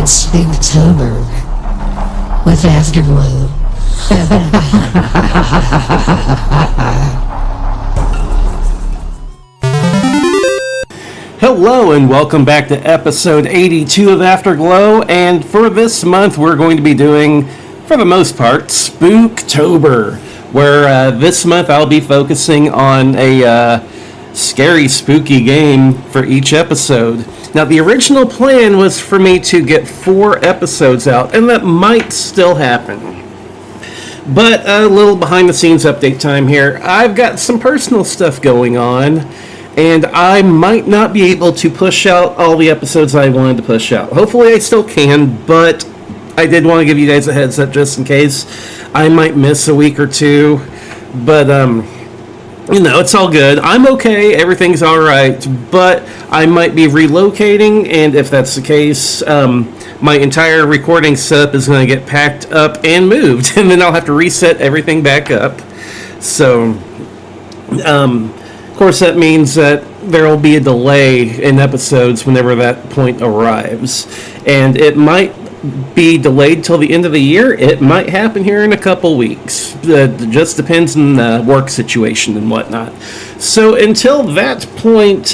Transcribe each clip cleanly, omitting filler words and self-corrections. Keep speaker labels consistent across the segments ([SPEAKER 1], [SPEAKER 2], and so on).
[SPEAKER 1] It's Spooktober with Afterglow.
[SPEAKER 2] Hello and welcome back to episode 82 of Afterglow, and for this month we're going to be doing, for the most part, Spooktober, where this month I'll be focusing on a scary, spooky game for each episode. Now, the original plan was for me to get 4 episodes out, and that might still happen. But a little behind-the-scenes update time here. I've got some personal stuff going on, and I might not be able to push out all the episodes I wanted to push out. Hopefully I still can, but I did want to give you guys a heads up just in case. I might miss a week or two, but it's all good. I'm okay, everything's alright, but I might be relocating, and if that's the case, my entire recording setup is going to get packed up and moved, and then I'll have to reset everything back up. So, of course, that means that there will be a delay in episodes whenever that point arrives, and it might be delayed till the end of the year. It might happen here in a couple weeks. It just depends on the work situation and whatnot. So until that point,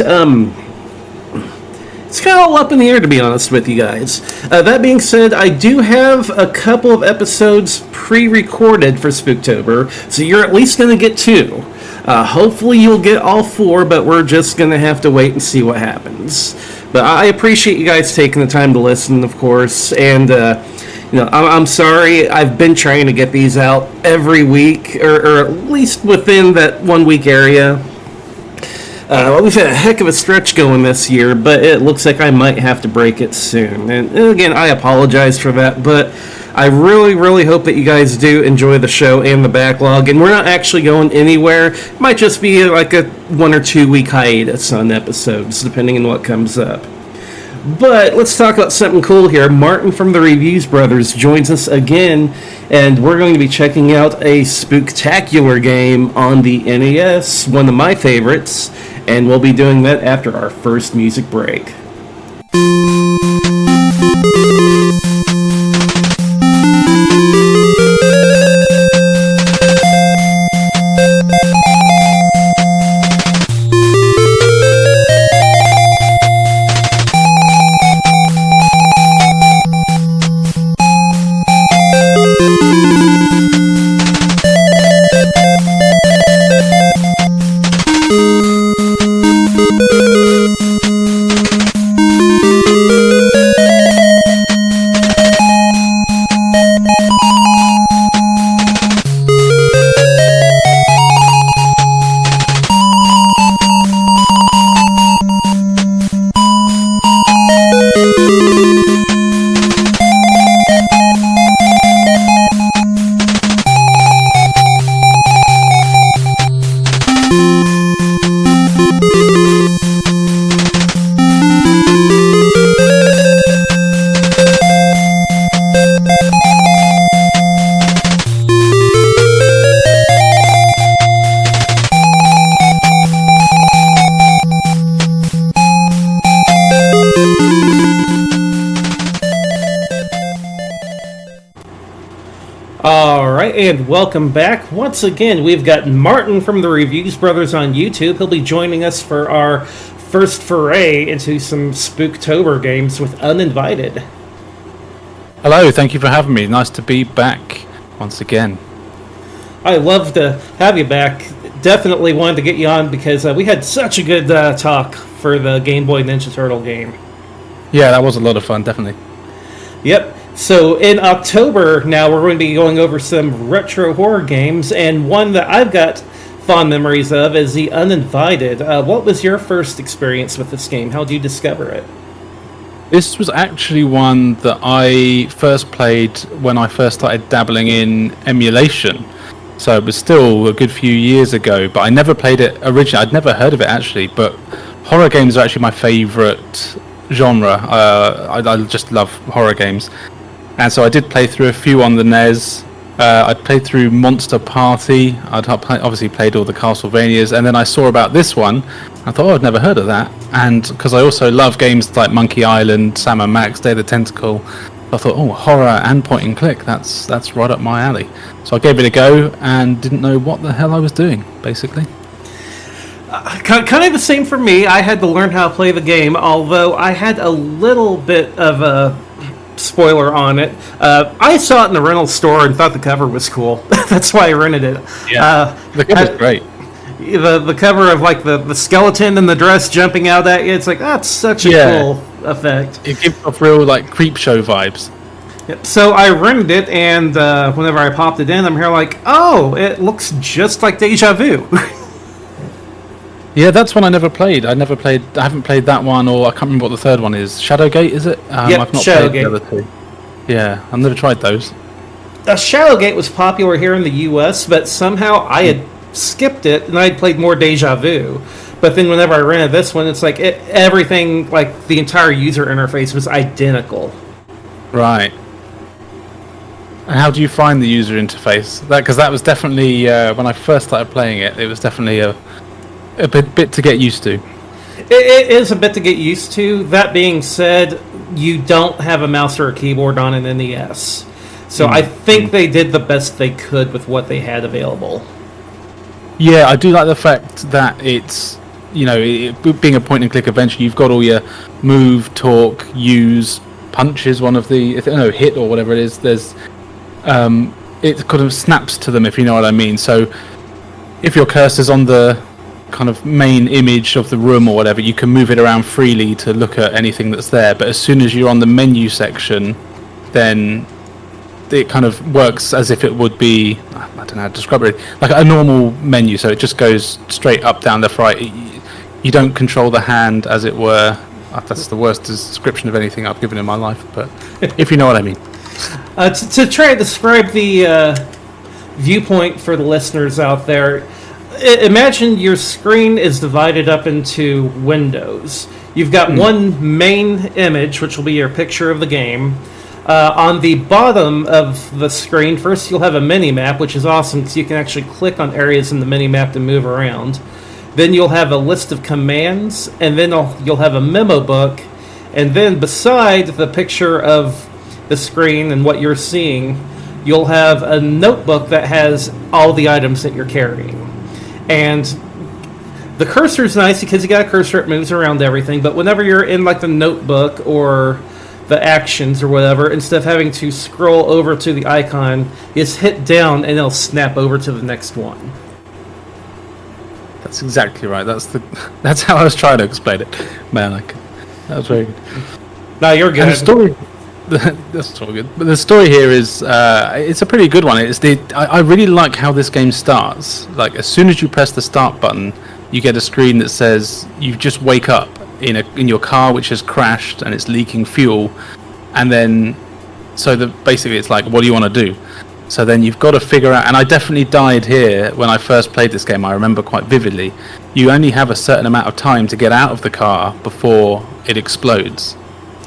[SPEAKER 2] it's kind of all up in the air, to be honest with you guys. That being said, I do have a couple of episodes pre-recorded for Spooktober, so you're at least going to get 2. Hopefully you'll get all 4, but we're just going to have to wait and see what happens. But I appreciate you guys taking the time to listen, of course, and I'm sorry. I've been trying to get these out every week, or at least within that 1 week area. We've had a heck of a stretch going this year, but it looks like I might have to break it soon. And again, I apologize for that, but I really, really hope that you guys do enjoy the show and the backlog. And we're not actually going anywhere. It might just be like a 1 or 2 week hiatus on episodes, depending on what comes up. But let's talk about something cool here. Martin from the Reviews Brothers joins us again, and we're going to be checking out a spooktacular game on the NES, one of my favorites, and we'll be doing that after our first music break. And welcome back. Once again, we've got Martin from the Reviews Brothers on YouTube. He'll be joining us for our first foray into some Spooktober games with Uninvited.
[SPEAKER 3] Hello, thank you for having me. Nice to be back once again.
[SPEAKER 2] I love to have you back. Definitely wanted to get you on because we had such a good talk for the Game Boy Ninja Turtle game.
[SPEAKER 3] Yeah, that was a lot of fun, definitely.
[SPEAKER 2] Yep. So in October now we're going to be going over some retro horror games, and one that I've got fond memories of is the Uninvited. What was your first experience with this game? How did you discover it?
[SPEAKER 3] This was actually one that I first played when I first started dabbling in emulation. So it was still a good few years ago, but I never played it originally. I'd never heard of it actually, but horror games are actually my favourite genre. I just love horror games. And so I did play through a few on the NES, I played through Monster Party. Obviously played all the Castlevanias, and then I saw about this one. I thought, I'd never heard of that. And because I also love games like Monkey Island, Sam & Max, Day of the Tentacle, I thought, horror and point and click, that's right up my alley. So I gave it a go and didn't know what the hell I was doing, basically.
[SPEAKER 2] Kind of the same for me. I had to learn how to play the game, although I had a little bit of a spoiler on it. I saw it in the rental store and thought the cover was cool. That's why I rented it.
[SPEAKER 3] Yeah, the cover's great.
[SPEAKER 2] The cover of like the skeleton in the dress jumping out at you, it's like, that's such a cool effect.
[SPEAKER 3] It gives off real like creep show vibes.
[SPEAKER 2] Yep. So I rented it, and whenever I popped it in, I'm here like, oh, it looks just like Deja Vu.
[SPEAKER 3] Yeah, that's one I never played. I haven't played that one, or I can't remember what the third one is. Shadowgate, is it?
[SPEAKER 2] Yep,
[SPEAKER 3] I've not
[SPEAKER 2] Shadowgate.
[SPEAKER 3] played the other two. Yeah, I've never tried those.
[SPEAKER 2] Shadowgate was popular here in the U.S., but somehow I had skipped it, and I had played more Deja Vu. But then whenever I rented this one, it's like everything, like the entire user interface was identical.
[SPEAKER 3] Right. And how do you find the user interface? Because that was definitely, when I first started playing it, it was definitely a bit to get used to.
[SPEAKER 2] It is a bit to get used to. That being said, you don't have a mouse or a keyboard on an NES. So I think they did the best they could with what they had available.
[SPEAKER 3] Yeah, I do like the fact that it's, being a point and click adventure, you've got all your move, talk, use, punch is one of the, hit or whatever it is. There's, it kind of snaps to them, if you know what I mean. So if your cursor's on the kind of main image of the room or whatever, you can move it around freely to look at anything that's there. But as soon as you're on the menu section, then it kind of works as if it would be, I don't know how to describe it, like a normal menu. So it just goes straight up, down, left, right. You don't control the hand, as it were. That's the worst description of anything I've given in my life, but if you know what I mean.
[SPEAKER 2] To try to describe the viewpoint for the listeners out there, imagine your screen is divided up into windows. You've got one main image, which will be your picture of the game. On the bottom of the screen, first you'll have a mini-map, which is awesome because you can actually click on areas in the mini-map to move around. Then you'll have a list of commands, and then you'll have a memo book, and then beside the picture of the screen and what you're seeing, you'll have a notebook that has all the items that you're carrying. And the cursor's nice because you got a cursor, it moves around everything, but whenever you're in like the notebook or the actions or whatever, instead of having to scroll over to the icon, you just hit down and it'll snap over to the next one.
[SPEAKER 3] That's exactly right. That's how I was trying to explain it. Man, that was very good.
[SPEAKER 2] No, you're good.
[SPEAKER 3] And the story, that's all good. But the story here is, it's a pretty good one. I really like how this game starts. Like as soon as you press the start button, you get a screen that says you just wake up in your car, which has crashed and it's leaking fuel, and then basically it's like, what do you want to do? So then you've got to figure out, and I definitely died here when I first played this game. I remember quite vividly. You only have a certain amount of time to get out of the car before it explodes.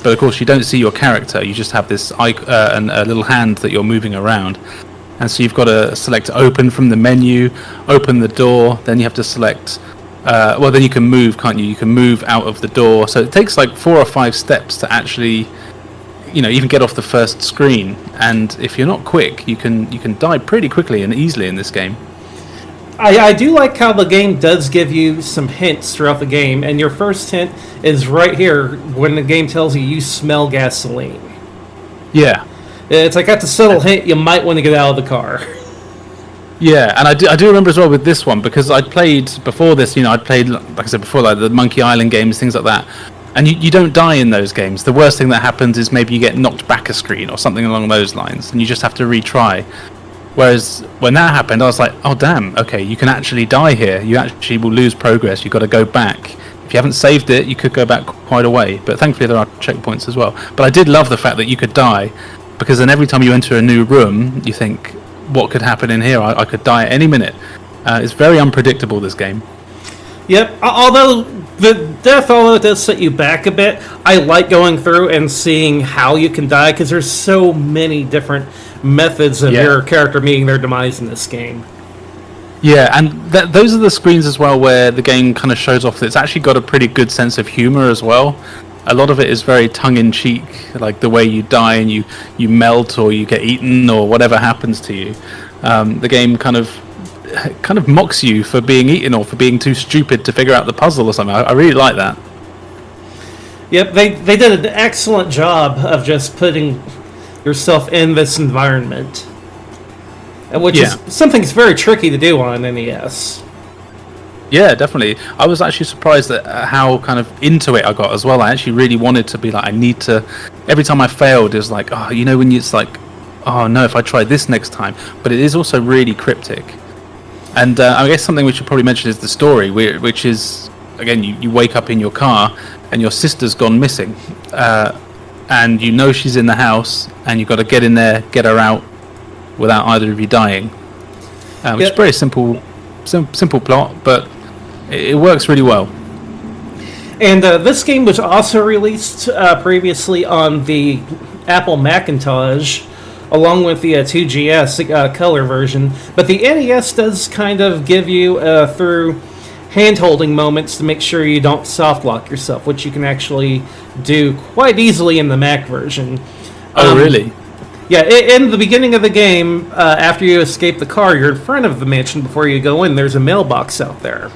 [SPEAKER 3] But of course, you don't see your character. You just have this a little hand that you're moving around. And so you've got to select open from the menu, open the door. Then you have to select, then you can move, can't you? You can move out of the door. So it takes like 4 or 5 steps to actually, even get off the first screen. And if you're not quick, you can die pretty quickly and easily in this game.
[SPEAKER 2] I do like how the game does give you some hints throughout the game, and your first hint is right here when the game tells you smell gasoline.
[SPEAKER 3] Yeah.
[SPEAKER 2] It's like that's a subtle hint you might want to get out of the car.
[SPEAKER 3] Yeah, and I do remember as well with this one, because I'd played before this, I'd played, like I said before, like the Monkey Island games, things like that. And you don't die in those games. The worst thing that happens is maybe you get knocked back a screen or something along those lines, and you just have to retry. Whereas when that happened, I was like, oh damn, okay, you can actually die here. You actually will lose progress. You've got to go back. If you haven't saved it, you could go back quite a way. But thankfully there are checkpoints as well. But I did love the fact that you could die, because then every time you enter a new room, you think, what could happen in here? I could die at any minute. It's very unpredictable, this game.
[SPEAKER 2] Yep, although the death, although it does set you back a bit, I like going through and seeing how you can die, because there's so many different methods of your character meeting their demise in this game.
[SPEAKER 3] Yeah, and those are the screens as well where the game kind of shows off that it's actually got a pretty good sense of humor as well. A lot of it is very tongue-in-cheek, like the way you die and you melt or you get eaten or whatever happens to you. The game kind of mocks you for being eaten or for being too stupid to figure out the puzzle or something. I really like that.
[SPEAKER 2] Yep, they did an excellent job of just putting yourself in this environment, which is something that's very tricky to do on an NES.
[SPEAKER 3] Yeah, definitely. I was actually surprised at how kind of into it I got as well. I actually really wanted to be like, I need to... Every time I failed, it was like, oh, you know, when it's like, oh no, if I try this next time. But it is also really cryptic. And I guess something we should probably mention is the story, which is, again, you wake up in your car and your sister's gone missing. And you know she's in the house and you've got to get in there, get her out without either of you dying. Which is very simple plot, but it works really well.
[SPEAKER 2] And this game was also released previously on the Apple Macintosh, along with the 2GS color version. But the NES does kind of give you, through hand-holding moments, to make sure you don't soft-lock yourself, which you can actually do quite easily in the Mac version.
[SPEAKER 3] Oh, really?
[SPEAKER 2] Yeah, in the beginning of the game, after you escape the car, you're in front of the mansion before you go in. There's a mailbox out there.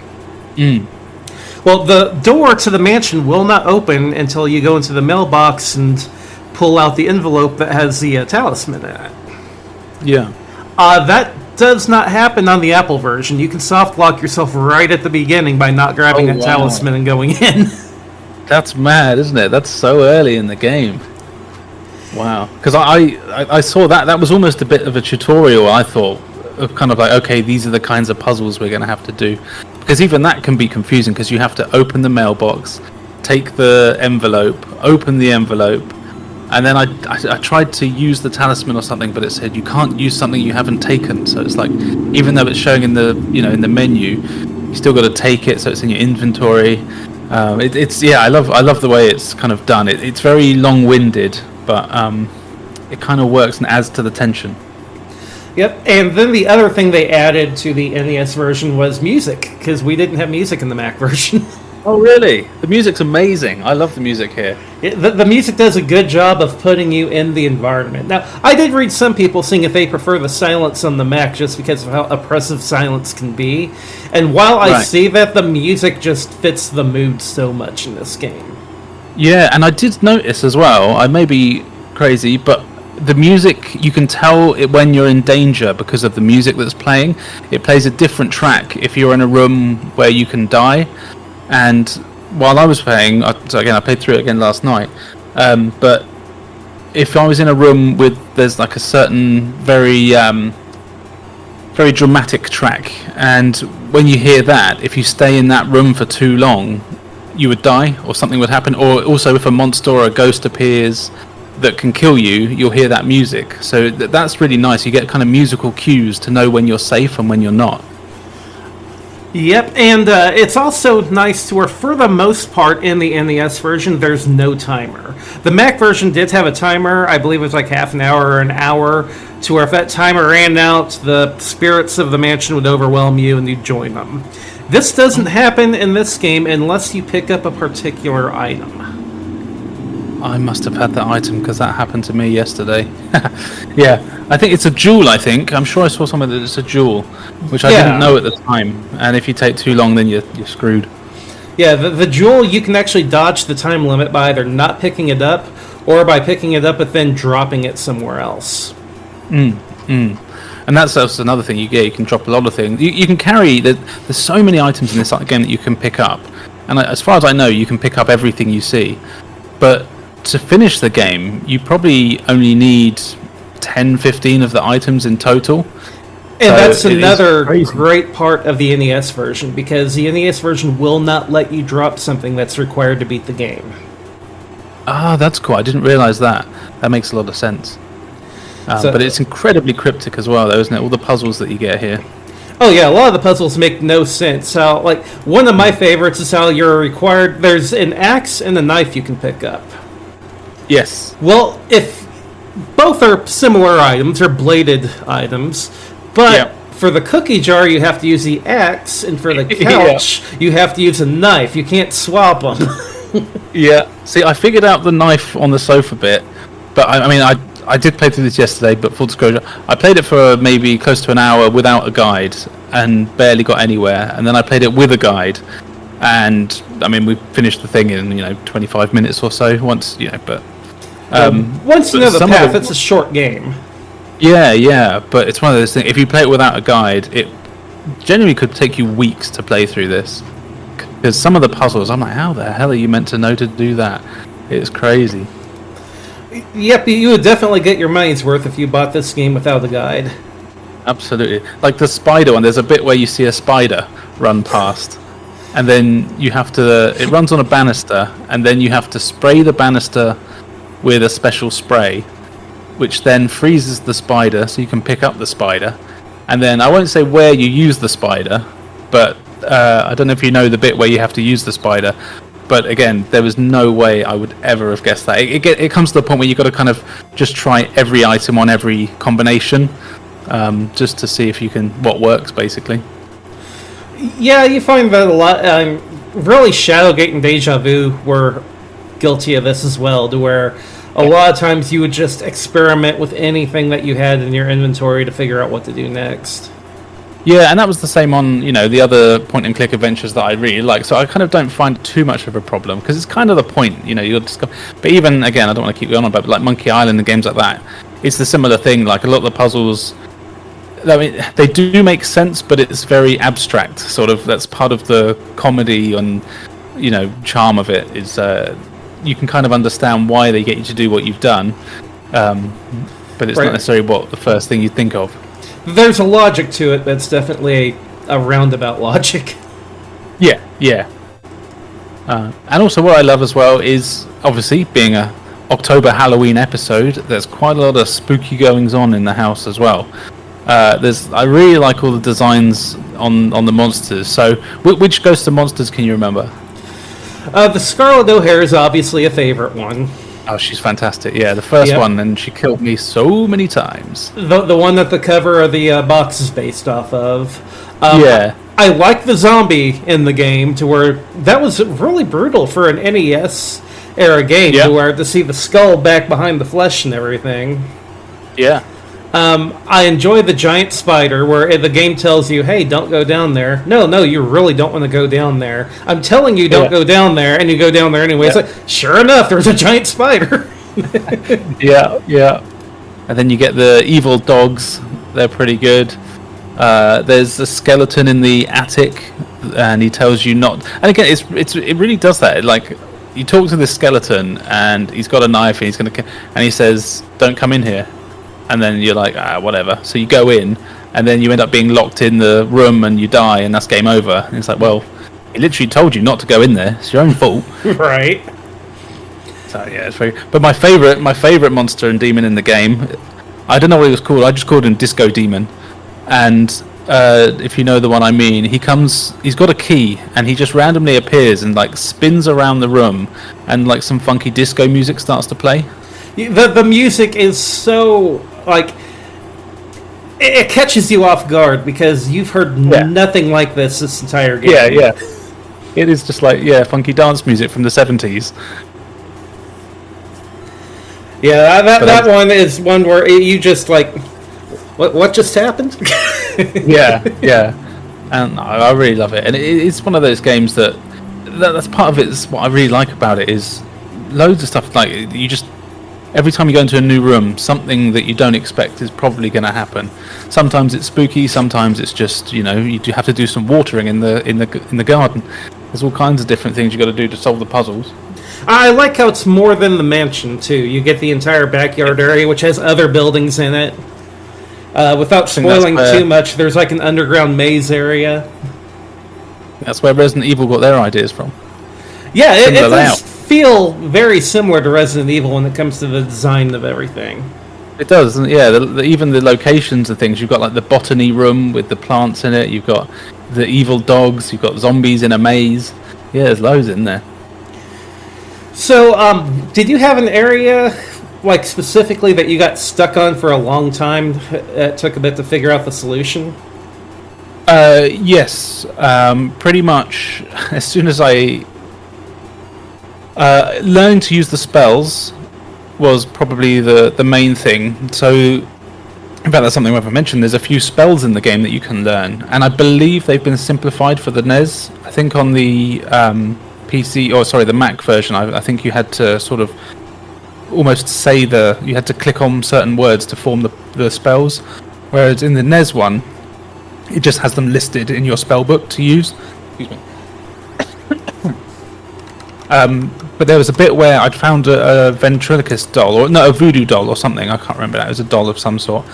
[SPEAKER 2] Well, the door to the mansion will not open until you go into the mailbox and pull out the envelope that has the talisman in it.
[SPEAKER 3] Yeah.
[SPEAKER 2] That does not happen on the Apple version. You can soft lock yourself right at the beginning by not grabbing a talisman and going in.
[SPEAKER 3] That's mad, isn't it? That's so early in the game. Wow. Because I saw that was almost a bit of a tutorial, I thought, of kind of like, okay, these are the kinds of puzzles we're going to have to do. Because even that can be confusing, because you have to open the mailbox, take the envelope, open the envelope, and then I tried to use the talisman or something, but it said you can't use something you haven't taken. So it's like, even though it's showing in the menu, you still got to take it, so it's in your inventory. I love the way it's kind of done. It's very long-winded, but it kind of works and adds to the tension.
[SPEAKER 2] Yep, and then the other thing they added to the NES version was music, because we didn't have music in the Mac version.
[SPEAKER 3] Oh, really? The music's amazing. I love the music here.
[SPEAKER 2] The music does a good job of putting you in the environment. Now, I did read some people saying if they prefer the silence on the Mac just because of how oppressive silence can be. And while I see that, the music just fits the mood so much in this game.
[SPEAKER 3] Yeah, and I did notice as well, I may be crazy, but the music, you can tell it when you're in danger because of the music that's playing. It plays a different track if you're in a room where you can die. And while I was playing, so again, I played through it again last night, but if I was in a room with, there's like a certain very dramatic track, and when you hear that, if you stay in that room for too long, you would die, or something would happen. Or also if a monster or a ghost appears that can kill you, you'll hear that music. So that's really nice. You get kind of musical cues to know when you're safe and when you're not.
[SPEAKER 2] Yep, and it's also nice to where, for the most part, in the NES version, there's no timer. The Mac version did have a timer. I believe it was like half an hour or an hour, to where if that timer ran out, the spirits of the mansion would overwhelm you and you'd join them. This doesn't happen in this game unless you pick up a particular item.
[SPEAKER 3] I must have had that item because that happened to me yesterday. Yeah, I think it's a jewel, I think. I'm sure I saw somewhere that it's a jewel, which I didn't know at the time. And if you take too long, then you're screwed.
[SPEAKER 2] Yeah, the jewel, you can actually dodge the time limit by either not picking it up or by picking it up but then dropping it somewhere else.
[SPEAKER 3] And that's also another thing you get. You can drop a lot of things. You can carry... There's so many items in this game that you can pick up. And as far as I know, you can pick up everything you see. But to finish the game, you probably only need 10, 15 of the items in total.
[SPEAKER 2] And that's another great part of the NES version, because the NES version will not let you drop something that's required to beat the game.
[SPEAKER 3] Ah, that's cool. I didn't realize that. That makes a lot of sense. But it's incredibly cryptic as well, though, isn't it? All the puzzles that you get here.
[SPEAKER 2] Oh yeah, a lot of the puzzles make no sense. How, like, one of my favorites is how you're required... There's an axe and a knife you can pick up.
[SPEAKER 3] Yes.
[SPEAKER 2] Well, if both are similar items, they're bladed items, but
[SPEAKER 3] Yeah.
[SPEAKER 2] for the cookie jar you have to use the axe, and for the couch you have to use a knife. You can't swap them.
[SPEAKER 3] Yeah. See, I figured out the knife on the sofa bit, but I mean, I did play through this yesterday, but full disclosure, I played it for maybe close to an hour without a guide and barely got anywhere, and then I played it with a guide, and I mean, we finished the thing in 25 minutes or so once, but
[SPEAKER 2] Once you know the
[SPEAKER 3] some of
[SPEAKER 2] path,
[SPEAKER 3] the-
[SPEAKER 2] it's a short game.
[SPEAKER 3] yeah, but it's one of those things. If you play it without a guide, it genuinely could take you weeks to play through this. Because some of the puzzles, I'm like, how the hell are you meant to know to do that? It's crazy.
[SPEAKER 2] Yep, you would definitely get your money's worth if you bought this game without a guide.
[SPEAKER 3] Absolutely. Like the spider one, there's a bit where you see a spider run past. And then you have to, it runs on a banister, and then you have to spray the banister with a special spray, which then freezes the spider so you can pick up the spider. And then I won't say where you use the spider, but I don't know if you know the bit where you have to use the spider. But again, there was no way I would ever have guessed that. It comes to the point where you've got to kind of just try every item on every combination, just to see if you can, what works basically.
[SPEAKER 2] Yeah, you find that a lot. Really, Shadowgate and Deja Vu were guilty of this as well, to where a lot of times you would just experiment with anything that you had in your inventory to figure out what to do next.
[SPEAKER 3] Yeah, and that was the same on, the other point-and-click adventures that I really like. So I kind of don't find it too much of a problem, because it's kind of the point, you'll discover. But even, again, I don't want to keep going on about it, but like Monkey Island and games like that, it's the similar thing. Like a lot of the puzzles, I mean, they do make sense, but it's very abstract. Sort of, that's part of the comedy and, charm of it, is you can kind of understand why they get you to do what you've done, but it's
[SPEAKER 2] Right.
[SPEAKER 3] not necessarily what the first thing you think of.
[SPEAKER 2] There's a logic to it that's definitely a roundabout logic.
[SPEAKER 3] Yeah. And also what I love as well is, obviously, being a October Halloween episode, there's quite a lot of spooky goings on in the house as well. I really like all the designs on the monsters. So, which Ghost of Monsters can you remember?
[SPEAKER 2] The Scarlet O'Hare is obviously a favorite one.
[SPEAKER 3] Oh, she's fantastic. Yeah, the first
[SPEAKER 2] Yep.
[SPEAKER 3] one, and she killed me so many times.
[SPEAKER 2] The one that the cover of the box is based off of.
[SPEAKER 3] Yeah.
[SPEAKER 2] I like the zombie in the game, to where that was really brutal for an NES era game,
[SPEAKER 3] Yeah.
[SPEAKER 2] to where to see the skull back behind the flesh and everything.
[SPEAKER 3] Yeah.
[SPEAKER 2] I enjoy the giant spider, where the game tells you, hey, don't go down there. No, you really don't want to go down there. I'm telling you, don't
[SPEAKER 3] Yeah.
[SPEAKER 2] go down there, and you go down there anyway. It's
[SPEAKER 3] Yeah.
[SPEAKER 2] like, sure enough, there's a giant spider.
[SPEAKER 3] Yeah. And then you get the evil dogs. They're pretty good. There's a skeleton in the attic, and he tells you not. And again, it really does that. Like, you talk to this skeleton, and he's got a knife, and and he says, "Don't come in here." And then you're like, whatever. So you go in, and then you end up being locked in the room, and you die, and that's game over. And it's like, well, he literally told you not to go in there. It's your own fault.
[SPEAKER 2] Right.
[SPEAKER 3] So yeah, it's very. But my favorite monster and demon in the game, I don't know what he was called. I just called him Disco Demon. And if you know the one I mean, he's got a key, and he just randomly appears and like spins around the room, and like some funky disco music starts to play.
[SPEAKER 2] The music is so, like, it catches you off guard, because you've heard nothing like this entire game.
[SPEAKER 3] Yeah. It is just like funky dance music from the 70s.
[SPEAKER 2] Yeah, that one is one where you just like, what just happened?
[SPEAKER 3] Yeah. And I really love it, and it's one of those games that's part of it. Is what I really like about it is loads of stuff. Like, you just, every time you go into a new room, something that you don't expect is probably going to happen. Sometimes it's spooky, sometimes it's just you do have to do some watering in the garden. There's all kinds of different things you got to do to solve the puzzles.
[SPEAKER 2] I like how it's more than the mansion too. You get the entire backyard area, which has other buildings in it. Without spoiling too much, there's like an underground maze area.
[SPEAKER 3] That's where Resident Evil got their ideas from.
[SPEAKER 2] Yeah, it
[SPEAKER 3] Similar
[SPEAKER 2] does
[SPEAKER 3] layout.
[SPEAKER 2] feel very similar to Resident Evil when it comes to the design of everything.
[SPEAKER 3] It does, doesn't it? Yeah. Even the locations and things. You've got like the botany room with the plants in it. You've got the evil dogs. You've got zombies in a maze. Yeah, there's loads in there.
[SPEAKER 2] So, did you have an area like specifically that you got stuck on for a long time? It took a bit to figure out the solution.
[SPEAKER 3] Yes, pretty much. As soon as I learning to use the spells was probably the main thing. So, in fact, that's something I haven't mentioned. There's a few spells in the game that you can learn, and I believe they've been simplified for the NES. I think on the the Mac version, I think you had to sort of almost you had to click on certain words to form the spells, whereas in the NES one, it just has them listed in your spell book to use. Excuse me. But there was a bit where I'd found a ventriloquist doll, or no, a voodoo doll or something. I can't remember. It was a doll of some sort,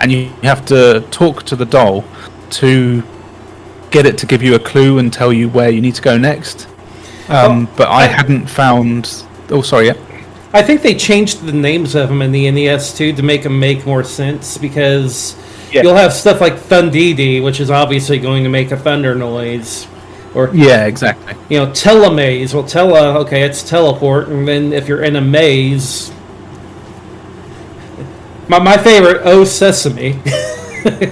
[SPEAKER 3] and you have to talk to the doll to get it to give you a clue and tell you where you need to go next. But I hadn't found. Oh, sorry. Yeah.
[SPEAKER 2] I think they changed the names of them in the NES too to make them make more sense, because you'll have stuff like Thundidi, which is obviously going to make a thunder noise. Or,
[SPEAKER 3] yeah, exactly.
[SPEAKER 2] You know, telemaze. Well, okay, it's teleport, and then if you're in a maze, my favorite, Oh Sesame.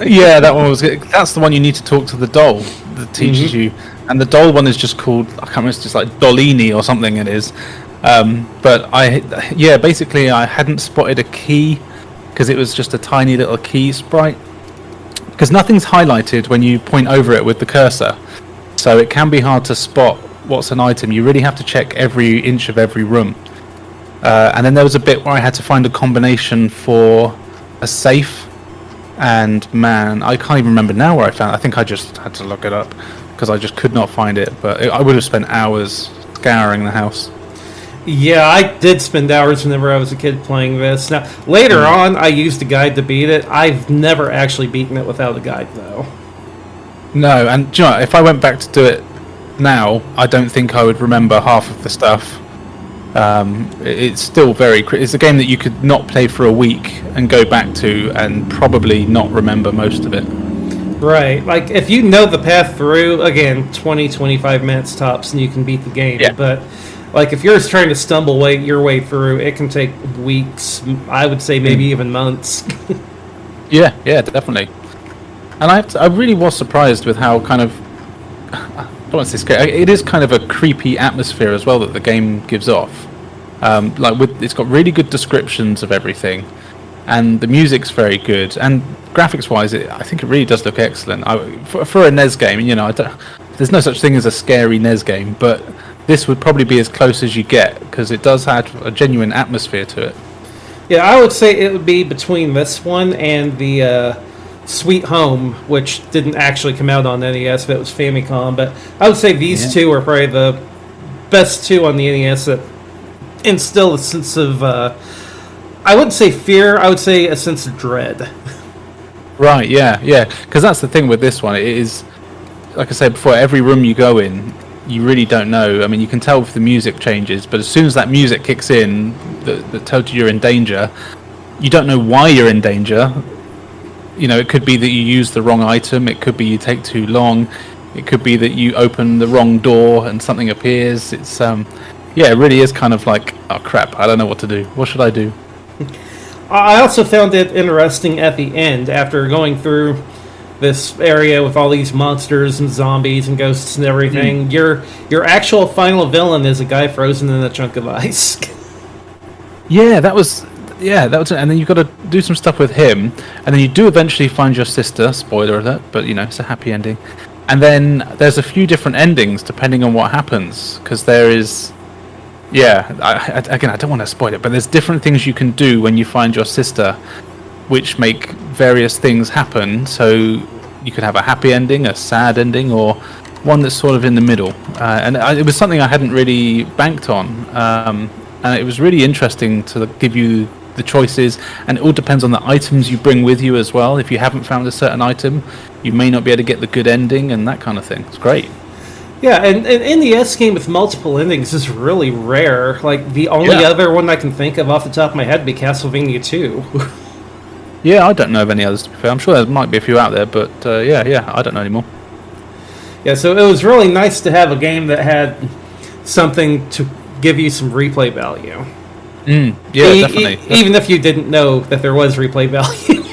[SPEAKER 3] Yeah, that one was good. That's the one you need to talk to the doll that teaches you, and the doll one is just called, I can't remember, it's just like Dolini or something. It is, but basically I hadn't spotted a key because it was just a tiny little key sprite. Because nothing's highlighted when you point over it with the cursor. So it can be hard to spot what's an item. You really have to check every inch of every room. And then there was a bit where I had to find a combination for a safe. And man, I can't even remember now where I found it. I think I just had to look it up because I just could not find it. But I would have spent hours scouring the house.
[SPEAKER 2] Yeah, I did spend hours whenever I was a kid playing this. Now, later on, I used a guide to beat it. I've never actually beaten it without a guide, though.
[SPEAKER 3] No, and do you know, if I went back to do it now, I don't think I would remember half of the stuff. It's still it's a game that you could not play for a week and go back to and probably not remember most of it.
[SPEAKER 2] Right, like if you know the path through, again, 20-25 minutes tops, and you can beat the game.
[SPEAKER 3] Yeah.
[SPEAKER 2] But like if you're just trying to stumble your way through, it can take weeks. I would say maybe even months.
[SPEAKER 3] Yeah, definitely. And I really was surprised with how kind of, I don't want to say scary, it is kind of a creepy atmosphere as well that the game gives off. It's got really good descriptions of everything, and the music's very good, and graphics-wise, I think it really does look excellent. For a NES game, you know, there's no such thing as a scary NES game, but this would probably be as close as you get because it does have a genuine atmosphere to it.
[SPEAKER 2] Yeah, I would say it would be between this one and the Sweet Home, which didn't actually come out on NES, but it was Famicom. But I would say these two are probably the best two on the NES that instill a sense of, I wouldn't say fear, I would say a sense of dread.
[SPEAKER 3] Right, yeah. Because that's the thing with this one. It is, like I said before, every room you go in, you really don't know. I mean, you can tell if the music changes, but as soon as that music kicks in, that tells you you're in danger, you don't know why you're in danger. You know, it could be that you use the wrong item, it could be you take too long, it could be that you open the wrong door and something appears. It's, it really is kind of like, oh crap, I don't know what to do. What should I do?
[SPEAKER 2] I also found it interesting at the end, after going through this area with all these monsters and zombies and ghosts and everything. Your actual final villain is a guy frozen in a chunk of ice. That was, and then you've got to do some stuff with him, and then you do eventually find your sister. Spoiler alert, but you know, it's a happy ending. And then there's a few different endings depending on what happens, because there is, I don't want to spoil it, but there's different things you can do when you find your sister, which make various things happen. So you could have a happy ending, a sad ending, or one that's sort of in the middle. It was something I hadn't really banked on, and it was really interesting to give you the choices, and it all depends on the items you bring with you as well. If you haven't found a certain item, you may not be able to get the good ending and that kind of thing. It's great. Yeah, and an NES game with multiple endings is really rare. Like, the only other one I can think of off the top of my head would be Castlevania 2.
[SPEAKER 3] I don't know of any others, to be fair. I'm sure there might be a few out there, but I don't know anymore. Yeah,
[SPEAKER 2] so it was really nice to have a game that had something to give you some replay value.
[SPEAKER 3] Yeah, definitely.
[SPEAKER 2] Even if you didn't know that there was replay value.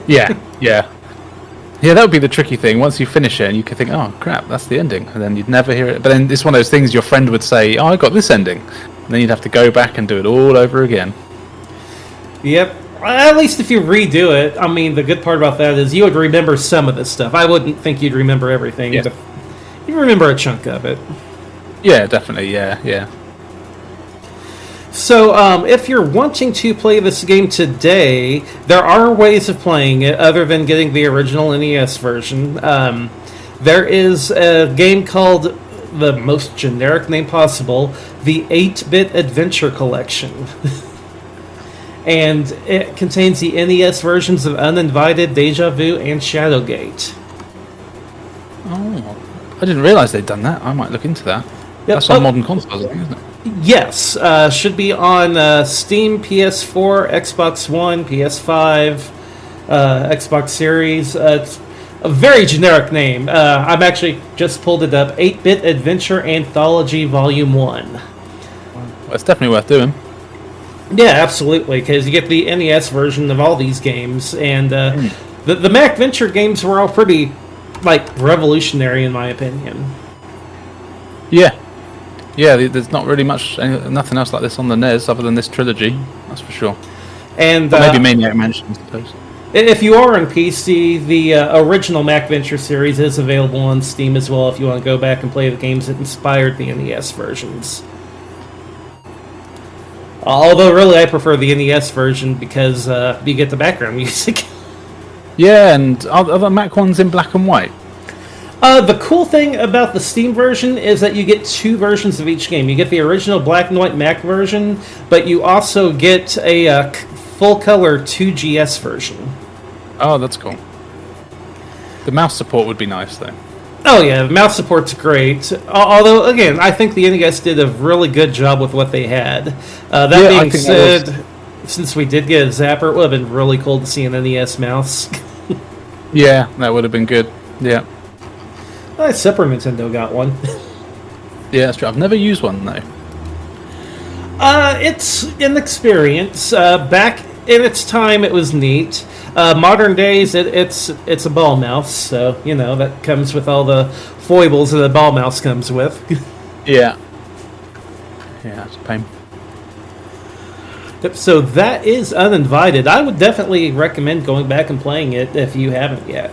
[SPEAKER 3] Yeah, that would be the tricky thing. Once you finish it, and you could think, "Oh crap, that's the ending," and then you'd never hear it. But then it's one of those things. Your friend would say, "Oh, I got this ending," and then you'd have to go back and do it all over again.
[SPEAKER 2] Yep. At least if you redo it, I mean, the good part about that is you would remember some of this stuff. I wouldn't think you'd remember everything,
[SPEAKER 3] Yeah.
[SPEAKER 2] but you remember a chunk of it.
[SPEAKER 3] Yeah, definitely. Yeah.
[SPEAKER 2] So, if you're wanting to play this game today, there are ways of playing it other than getting the original NES version. There is a game called, the most generic name possible, the 8-Bit Adventure Collection. And it contains the NES versions of Uninvited, Deja Vu, and Shadowgate.
[SPEAKER 3] Oh, I didn't realise they'd done that. I might look into that. That's on modern consoles, I think, isn't it?
[SPEAKER 2] Yes, should be on Steam, PS4, Xbox One, PS5, Xbox Series. It's a very generic name. I've actually just pulled it up. 8-Bit Adventure Anthology Volume 1.
[SPEAKER 3] Well, it's definitely worth doing.
[SPEAKER 2] Yeah, absolutely, because you get the NES version of all these games, and the Mac Venture games were all pretty, revolutionary in my opinion.
[SPEAKER 3] Yeah, there's not really nothing else like this on the NES other than this trilogy, that's for sure.
[SPEAKER 2] And
[SPEAKER 3] but maybe Maniac Mansion, I suppose.
[SPEAKER 2] If you are on PC, the original Mac Venture series is available on Steam as well if you want to go back and play the games that inspired the NES versions. Although, really, I prefer the NES version because you get the background music.
[SPEAKER 3] Yeah, and are the Mac ones in black and white?
[SPEAKER 2] The cool thing about the Steam version is that you get two versions of each game. You get the original black and white Mac version, but you also get a full-color 2GS version.
[SPEAKER 3] Oh, that's cool. The mouse support would be nice, though.
[SPEAKER 2] Oh yeah, the mouse support's great. Although, again, I think the NES did a really good job with what they had. That being said, since we did get a zapper, it would have been really cool to see an NES mouse.
[SPEAKER 3] Yeah, that would have been good. Yeah.
[SPEAKER 2] Super Nintendo got one.
[SPEAKER 3] Yeah, that's true. I've never used one, though.
[SPEAKER 2] It's an experience. Back in its time, it was neat. Modern days, it's a ball mouse, so that comes with all the foibles that a ball mouse comes with.
[SPEAKER 3] Yeah, it's a pain.
[SPEAKER 2] Yep, so that is Uninvited. I would definitely recommend going back and playing it if you haven't yet.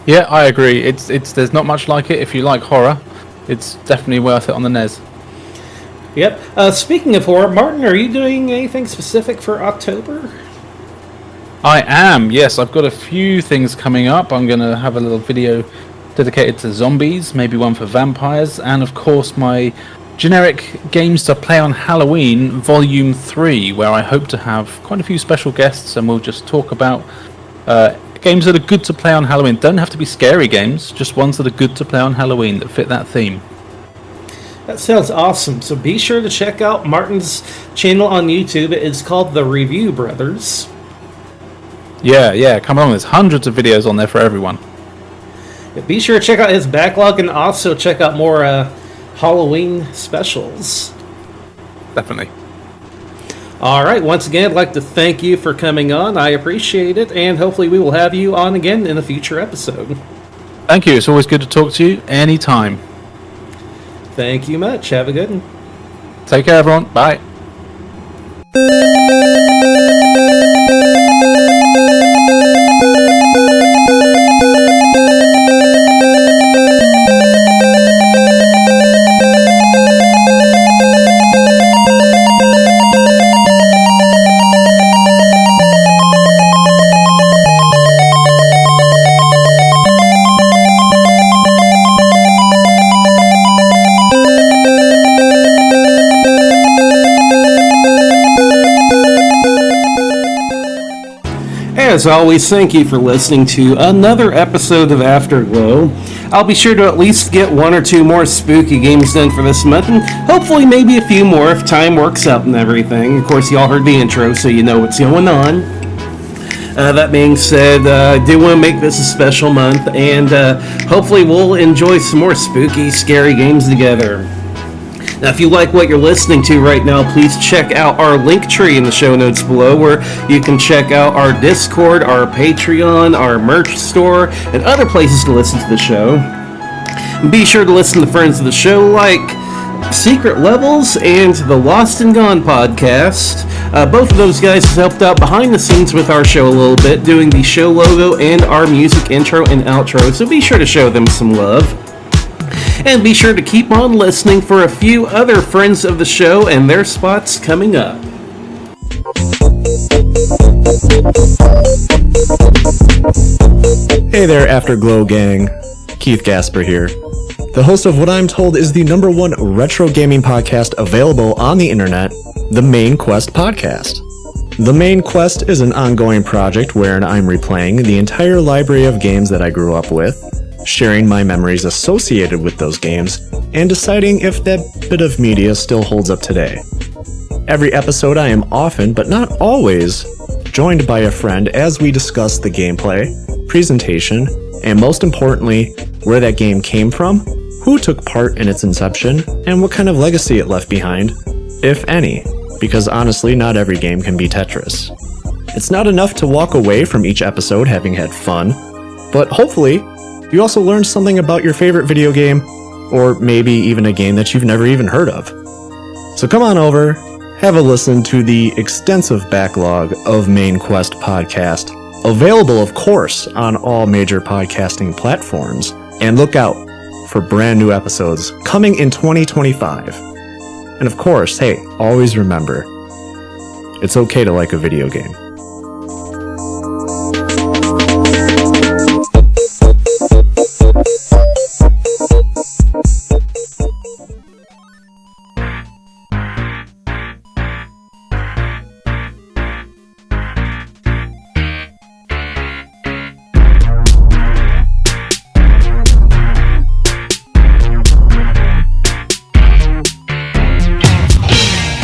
[SPEAKER 3] Yeah, I agree. It's there's not much like it. If you like horror, it's definitely worth it on the NES.
[SPEAKER 2] Yep. Speaking of horror, Martin, are you doing anything specific for October?
[SPEAKER 3] I am, yes. I've got a few things coming up. I'm going to have a little video dedicated to zombies, maybe one for vampires, and of course my generic games to play on Halloween, Volume 3, where I hope to have quite a few special guests, and we'll just talk about games that are good to play on Halloween. Don't have to be scary games, just ones that are good to play on Halloween that fit that theme.
[SPEAKER 2] That sounds awesome. So be sure to check out Martin's channel on YouTube. It's called The Review Brothers.
[SPEAKER 3] Yeah, come along. There's hundreds of videos on there for everyone.
[SPEAKER 2] Be sure to check out his backlog and also check out more Halloween specials.
[SPEAKER 3] Definitely.
[SPEAKER 2] All right, once again, I'd like to thank you for coming on. I appreciate it, and hopefully we will have you on again in a future episode.
[SPEAKER 3] Thank you. It's always good to talk to you anytime.
[SPEAKER 2] Thank you much. Have a good one.
[SPEAKER 3] Take care, everyone. Bye.
[SPEAKER 2] As always, thank you for listening to another episode of Afterglow. I'll be sure to at least get one or two more spooky games done for this month, and hopefully maybe a few more if time works out and everything. Of course, y'all heard the intro, so you know what's going on. That being said, I do want to make this a special month, and hopefully we'll enjoy some more spooky, scary games together. Now, if you like what you're listening to right now, please check out our link tree in the show notes below, where you can check out our Discord, our Patreon, our merch store, and other places to listen to the show. Be sure to listen to friends of the show like Secret Levels and the Lost and Gone podcast. Both of those guys have helped out behind the scenes with our show a little bit, doing the show logo and our music intro and outro, so be sure to show them some love. And be sure to keep on listening for a few other friends of the show and their spots coming up.
[SPEAKER 4] Hey there, Afterglow gang. Keith Gasper here, the host of what I'm told is the #1 retro gaming podcast available on the internet, the Main Quest podcast. The Main Quest is an ongoing project wherein I'm replaying the entire library of games that I grew up with, sharing my memories associated with those games, and deciding if that bit of media still holds up today. Every episode I am often, but not always, joined by a friend as we discuss the gameplay, presentation, and most importantly, where that game came from, who took part in its inception, and what kind of legacy it left behind, if any, because honestly, not every game can be Tetris. It's not enough to walk away from each episode having had fun, but hopefully, you also learned something about your favorite video game, or maybe even a game that you've never even heard of. So come on over, have a listen to the extensive backlog of Main Quest podcast, available of course on all major podcasting platforms, and look out for brand new episodes coming in 2025. And of course, hey, always remember, it's okay to like a video game.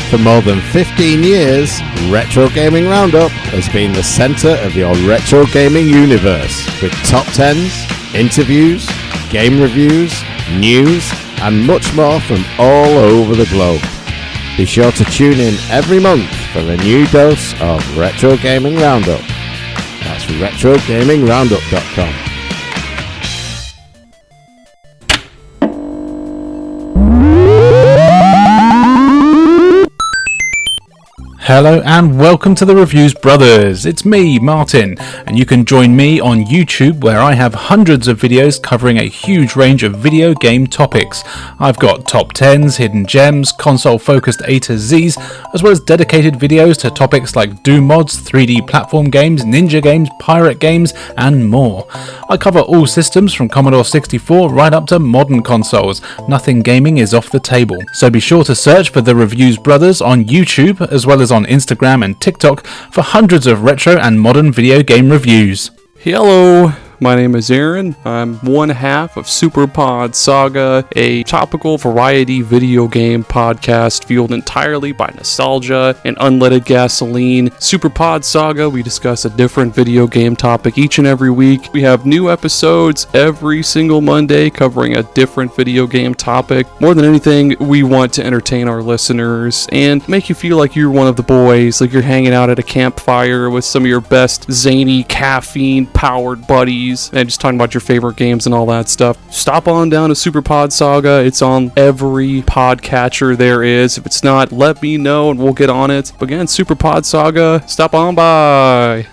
[SPEAKER 5] For more than 15 years, Retro Gaming Roundup has been the centre of your retro gaming universe, with top 10s, interviews, game reviews, news, and much more from all over the globe. Be sure to tune in every month for a new dose of Retro Gaming Roundup. That's RetroGamingRoundup.com.
[SPEAKER 3] Hello and welcome to the Reviews Brothers. It's me, Martin, and you can join me on YouTube, where I have hundreds of videos covering a huge range of video game topics. I've got top 10s, hidden gems, console-focused A to Zs, as well as dedicated videos to topics like Doom mods, 3D platform games, ninja games, pirate games, and more. I cover all systems from Commodore 64 right up to modern consoles. Nothing gaming is off the table. So be sure to search for the Reviews Brothers on YouTube, as well as on Instagram and TikTok, for hundreds of retro and modern video game reviews.
[SPEAKER 6] Hello, my name is Aaron. I'm one half of Super Pod Saga, a topical variety video game podcast fueled entirely by nostalgia and unleaded gasoline. Super Pod Saga, we discuss a different video game topic each and every week. We have new episodes every single Monday covering a different video game topic. More than anything, we want to entertain our listeners and make you feel like you're one of the boys, like you're hanging out at a campfire with some of your best zany, caffeine-powered buddies and just talking about your favorite games and all that stuff. Stop on down to Super Pod Saga. It's on every podcatcher there is. If it's not, let me know and we'll get on it. But again, Super Pod Saga, stop on by.